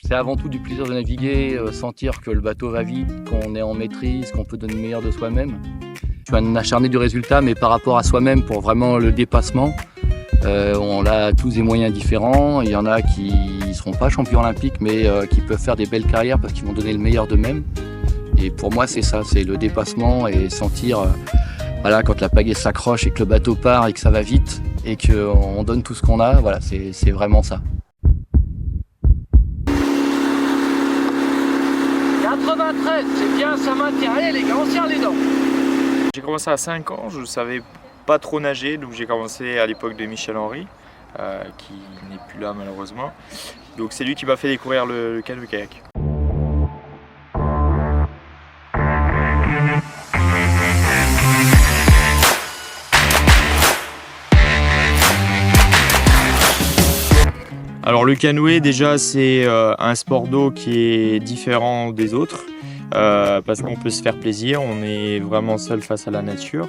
C'est avant tout du plaisir de naviguer, sentir que le bateau va vite, qu'on est en maîtrise, qu'on peut donner le meilleur de soi-même. Je suis un acharné du résultat, mais par rapport à soi-même, pour vraiment le dépassement, on a tous des moyens différents. Il y en a qui ne seront pas champions olympiques, mais qui peuvent faire des belles carrières parce qu'ils vont donner le meilleur d'eux-mêmes. Et pour moi, c'est ça, c'est le dépassement et sentir, voilà, quand la pagaie s'accroche et que le bateau part et que ça va vite et qu'on donne tout ce qu'on a, voilà, c'est vraiment ça. 93, c'est bien, ça maintient. Allez les gars, on serre les dents. J'ai commencé à 5 ans, je ne savais pas trop nager, donc j'ai commencé à l'époque de Michel Henry, qui n'est plus là malheureusement. Donc c'est lui qui m'a fait découvrir le canoë-kayak. Alors le canoë déjà c'est un sport d'eau qui est différent des autres parce qu'on peut se faire plaisir, on est vraiment seul face à la nature.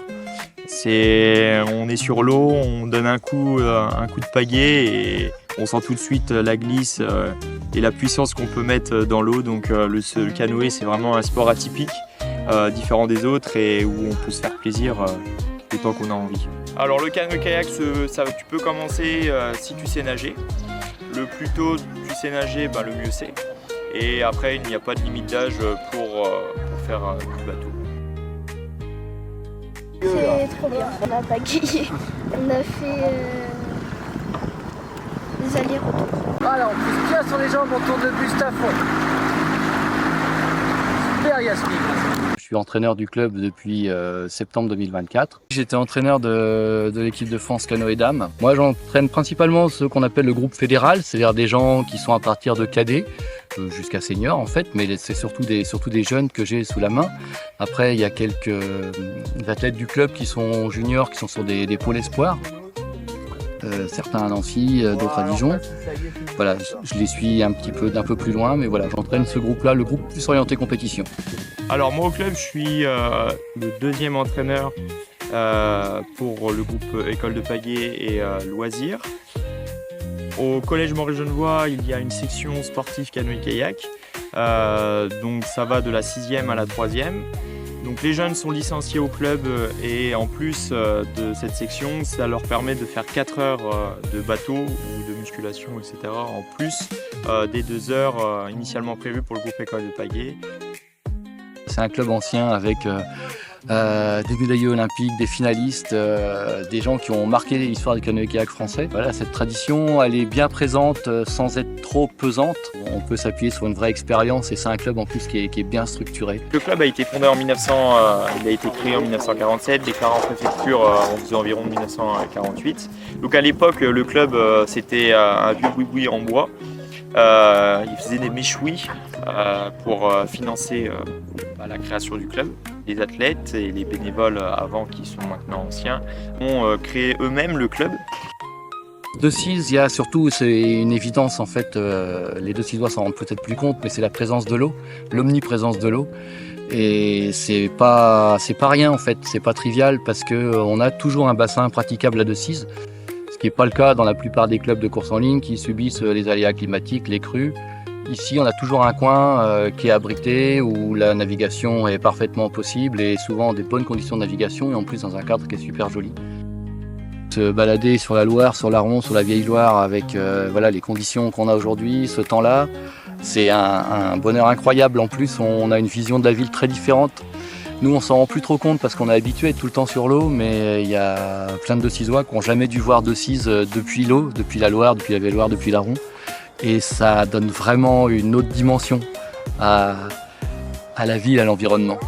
On est sur l'eau, on donne un coup de pagaie et on sent tout de suite la glisse et la puissance qu'on peut mettre dans l'eau. Donc le canoë c'est vraiment un sport atypique, différent des autres et où on peut se faire plaisir autant qu'on a envie. Alors le canoë-kayak, tu peux commencer si tu sais nager. Le plus tôt tu sais nager, le mieux c'est. Et après, il n'y a pas de limite d'âge pour faire du bateau. C'est trop bien. On a pagaillé, on a fait des allers-retours. Voilà, on pousse bien sur les jambes, on tourne le buste à fond. Super Yasmine. Je suis entraîneur du club depuis septembre 2024. J'étais entraîneur de l'équipe de France canoë dames. Moi, j'entraîne principalement ce qu'on appelle le groupe fédéral, c'est-à-dire des gens qui sont à partir de cadets jusqu'à seniors en fait, mais c'est surtout des jeunes que j'ai sous la main. Après, il y a quelques athlètes du club qui sont juniors, qui sont sur des pôles espoirs. Certains à Nancy, d'autres à Dijon. Voilà, je les suis d'un peu plus loin, mais voilà, j'entraîne ce groupe-là, le groupe plus orienté compétition. Alors moi au club, je suis le deuxième entraîneur pour le groupe École de pagaie et loisirs. Au collège Maurice-Genevois, il y a une section sportive canoë-kayak, donc ça va de la 6e à la 3e. Donc les jeunes sont licenciés au club et en plus de cette section, ça leur permet de faire 4 heures de bateau ou de musculation, etc. en plus des 2 heures initialement prévues pour le groupe École de pagaie. C'est un club ancien avec des médaillés olympiques, des finalistes, des gens qui ont marqué l'histoire du canoë-kayak français. Voilà, cette tradition, elle est bien présente sans être trop pesante. On peut s'appuyer sur une vraie expérience et c'est un club en plus qui est bien structuré. Le club a été fondé en il a été créé en 1947, déclaré en préfecture en environ 1948. Donc à l'époque, le club c'était un vieux boui-boui en bois. Il faisait des méchouis pour financer la création du club. Les athlètes et les bénévoles avant, qui sont maintenant anciens, ont créé eux-mêmes le club. Decize, il y a surtout, c'est une évidence en fait, les Decizois s'en rendent peut-être plus compte, mais c'est la présence de l'eau, l'omniprésence de l'eau. Et c'est pas rien en fait, c'est pas trivial parce qu'on a toujours un bassin praticable à Decize, ce qui n'est pas le cas dans la plupart des clubs de course en ligne qui subissent les aléas climatiques, les crues. Ici, on a toujours un coin qui est abrité, où la navigation est parfaitement possible et souvent des bonnes conditions de navigation et en plus dans un cadre qui est super joli. Se balader sur la Loire, sur la Ronde, sur la Vieille Loire avec voilà, les conditions qu'on a aujourd'hui, ce temps-là, c'est un bonheur incroyable. En plus, on a une vision de la ville très différente. Nous, on s'en rend plus trop compte parce qu'on est habitué à être tout le temps sur l'eau, mais il y a plein de Decizois qui n'ont jamais dû voir Decize depuis l'eau, depuis la Loire, depuis la Vieille Loire, depuis la Ronde. Et ça donne vraiment une autre dimension à la ville, à l'environnement.